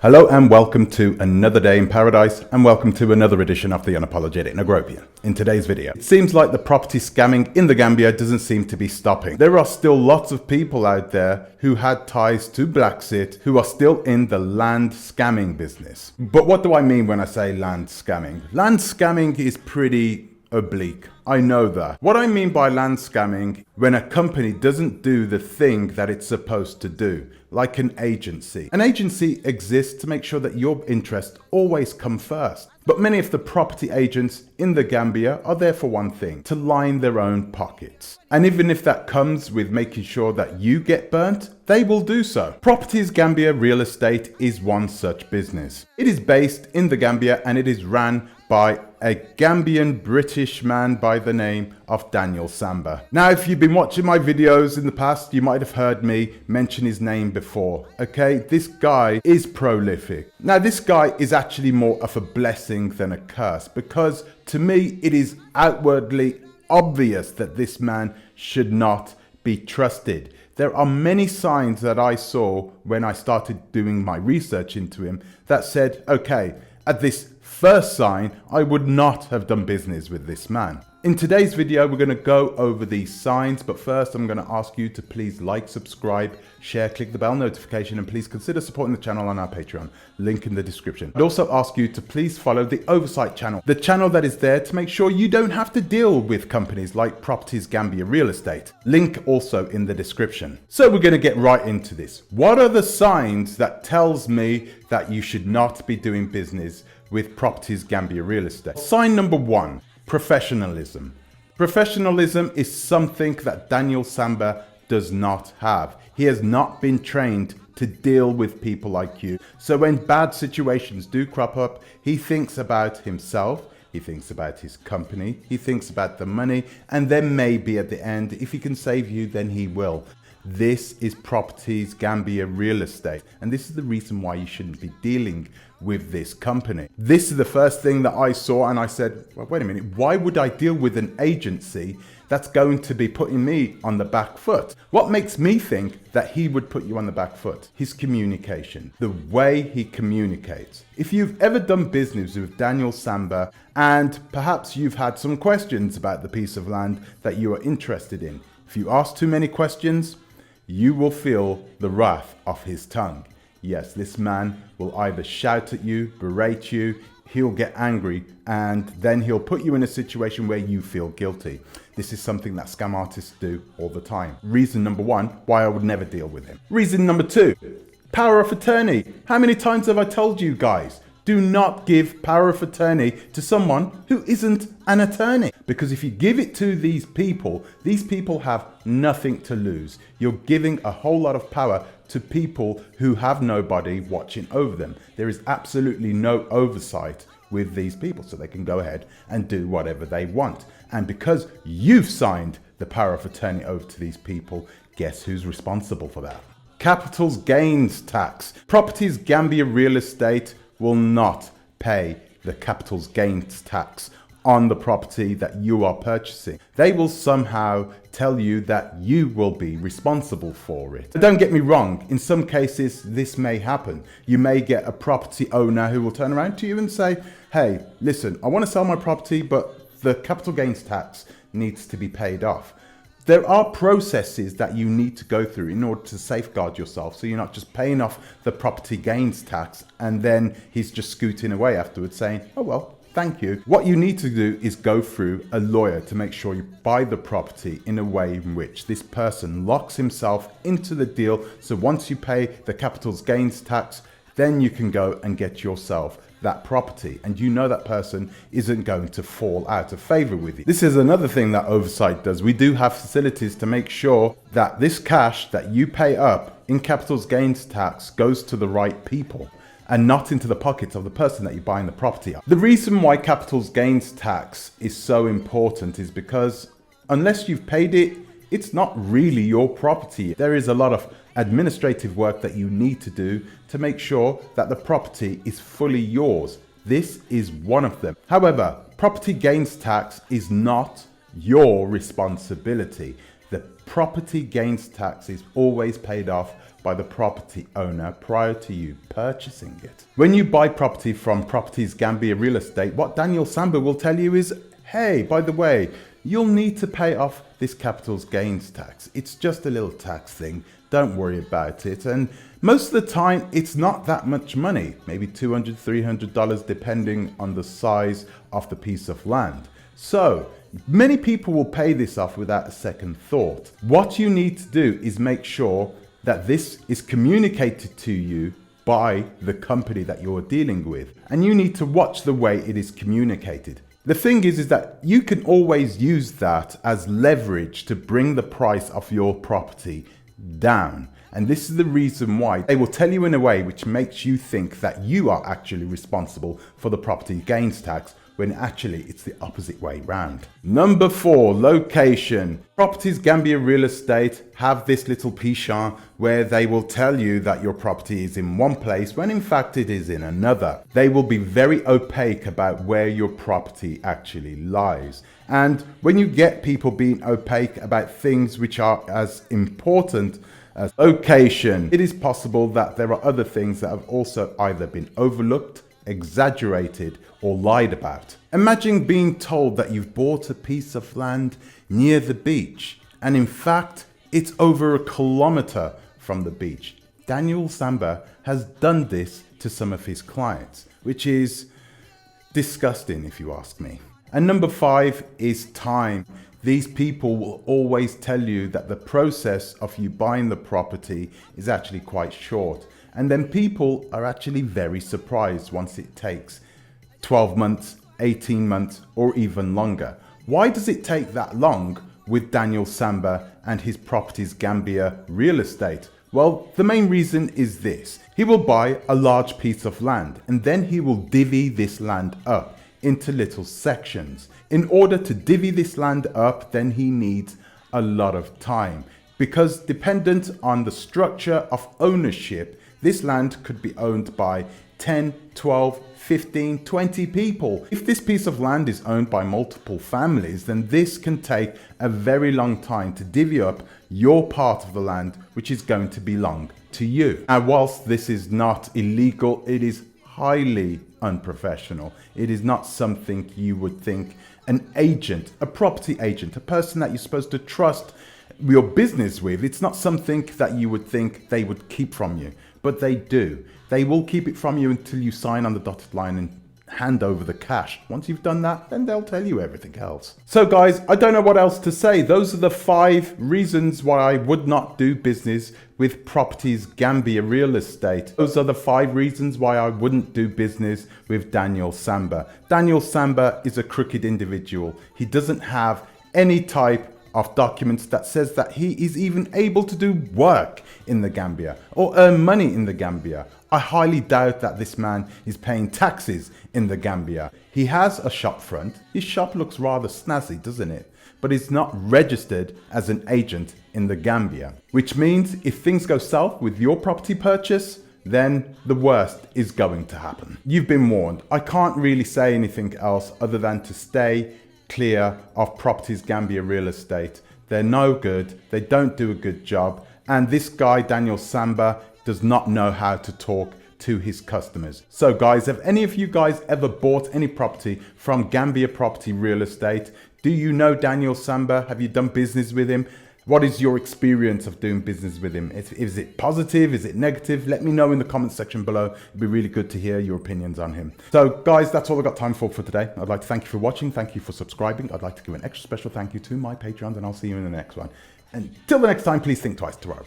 Hello and welcome to another day in paradise, and welcome to another edition of the Unapologetic Negropean. In today's video, it seems like the property scamming in the Gambia doesn't seem to be stopping. There are still lots of people out there who had ties to Blacksit who are still in the land scamming business. But what do I mean when I say land scamming? Land scamming is pretty oblique. I know that. What I mean by land scamming, when a company doesn't do the thing that it's supposed to do, like an agency. An agency exists to make sure that your interests always come first. But many of the property agents in the Gambia are there for one thing, to line their own pockets. And even if that comes with making sure that you get burnt, they will do so. Properties Gambia Real Estate is one such business. It is based in the Gambia and it is ran by a Gambian British man by the name of Daniel Samba'S. Now, if you've been watching my videos in the past, you might have heard me mention his name before. Okay, this guy is prolific. Now, this guy is actually more of a blessing than a curse, because to me, it is outwardly obvious that this man should not be trusted. There are many signs that I saw when I started doing my research into him that said, okay, at this first sign, I would not have done business with this man. In today's video, we're going to go over these signs, but first I'm going to ask you to please like, subscribe, share, click the bell notification, and please consider supporting the channel on our Patreon, link in the description. I'd also ask you to please follow the Oversight channel, the channel that is there to make sure you don't have to deal with companies like Properties Gambia Real Estate, link also in the description. So we're going to get right into this. What are the signs that tells me that you should not be doing business with Properties Gambia Real Estate? Sign number one. Professionalism. Professionalism is something that Daniel Samba'S does not have. He has not been trained to deal with people like you. So when bad situations do crop up, he thinks about himself, he thinks about his company, he thinks about the money, and then maybe at the end, if he can save you, then he will. This is Properties Gambia Real Estate, and this is the reason why you shouldn't be dealing with this company. This is the first thing that I saw, and I said, well, wait a minute, why would I deal with an agency that's going to be putting me on the back foot? What makes me think that he would put you on the back foot? His communication, the way he communicates. If you've ever done business with Daniel Samba'S and perhaps you've had some questions about the piece of land that you are interested in, if you ask too many questions, you will feel the wrath of his tongue. Yes, this man will either shout at you, berate you, he'll get angry, and then he'll put you in a situation where you feel guilty. This is something that scam artists do all the time. Reason number one, why I would never deal with him. Reason number two, power of attorney. How many times have I told you guys? Do not give power of attorney to someone who isn't an attorney. Because if you give it to these people have nothing to lose. You're giving a whole lot of power to people who have nobody watching over them. There is absolutely no oversight with these people, so they can go ahead and do whatever they want. And because you've signed the power of attorney over to these people, guess who's responsible for that? Capital gains tax. Properties Gambia Real Estate will not pay the capital gains tax on the property that you are purchasing. They will somehow tell you that you will be responsible for it. Don't get me wrong, in some cases this may happen. You may get a property owner who will turn around to you and say, hey, listen, I want to sell my property, but the capital gains tax needs to be paid off. There are processes that you need to go through in order to safeguard yourself, so you're not just paying off the property gains tax and then he's just scooting away afterwards saying, oh well, thank you. What you need to do is go through a lawyer to make sure you buy the property in a way in which this person locks himself into the deal. So once you pay the capital gains tax, then you can go and get yourself that property, and you know that person isn't going to fall out of favor with you. This is another thing that Oversight does. We do have facilities to make sure that this cash that you pay up in capital gains tax goes to the right people and not into the pockets of the person that you're buying the property of. The reason why capital gains tax is so important is because unless you've paid it, it's not really your property. There is a lot of administrative work that you need to do to make sure that the property is fully yours. This is one of them. However, property gains tax is not your responsibility. The property gains tax is always paid off by the property owner prior to you purchasing it. When you buy property from Properties Gambia Real Estate, what Daniel Samba will tell you is, hey, by the way, you'll need to pay off this capital gains tax. It's just a little tax thing. Don't worry about it. And most of the time, it's not that much money, maybe $200, $300, depending on the size of the piece of land. So many people will pay this off without a second thought. What you need to do is make sure that this is communicated to you by the company that you're dealing with. And you need to watch the way it is communicated. The thing is that you can always use that as leverage to bring the price of your property down. And this is the reason why they will tell you in a way which makes you think that you are actually responsible for the property gains tax, when actually it's the opposite way round. Number 4, location. Properties Gambia Real Estate have this little penchant where they will tell you that your property is in one place when in fact it is in another. They will be very opaque about where your property actually lies. And when you get people being opaque about things which are as important as location, it is possible that there are other things that have also either been overlooked, exaggerated, or lied about. Imagine being told that you've bought a piece of land near the beach, and in fact, it's over a kilometer from the beach. Daniel Samba has done this to some of his clients, which is disgusting if you ask me. And number 5 is time. These people will always tell you that the process of you buying the property is actually quite short. And then people are actually very surprised once it takes 12 months, 18 months, or even longer. Why does it take that long with Daniel Samba and his Properties Gambia Real Estate? Well, the main reason is this. He will buy a large piece of land and then he will divvy this land up into little sections. In order to divvy this land up, then he needs a lot of time, because dependent on the structure of ownership, this land could be owned by 10, 12, 15, 20 people. If this piece of land is owned by multiple families, then this can take a very long time to divvy up your part of the land, which is going to belong to you. And whilst this is not illegal, it is highly unprofessional. It is not something you would think an agent, a property agent, a person that you're supposed to trust your business with, it's not something that you would think they would keep from you, but they do. They will keep it from you until you sign on the dotted line and hand over the cash. Once you've done that, then they'll tell you everything else. So guys, I don't know what else to say. Those are the 5 reasons why I would not do business with Properties Gambia Real Estate. Those are the 5 reasons why I wouldn't do business with Daniel Samba. Daniel Samba is a crooked individual. He doesn't have any type of documents that says that he is even able to do work in the Gambia or earn money in the Gambia. I highly doubt that this man is paying taxes in the Gambia. He has a shop front. His shop looks rather snazzy, doesn't it? But it's not registered as an agent in the Gambia, which means if things go south with your property purchase, then the worst is going to happen. You've been warned. I can't really say anything else other than to stay clear of Properties Gambia Real Estate. They're no good. They don't do a good job. And this guy, Daniel Samba, does not know how to talk to his customers. So guys, have any of you guys ever bought any property from Gambia Property Real Estate? Do you know Daniel Samba? Have you done business with him? What is your experience of doing business with him? Is it positive? Is it negative? Let me know in the comment section below. It'd be really good to hear your opinions on him. So guys, that's all I've got time for today. I'd like to thank you for watching. Thank you for subscribing. I'd like to give an extra special thank you to my Patreons, and I'll see you in the next one. Until the next time, please think twice. Ta-ra.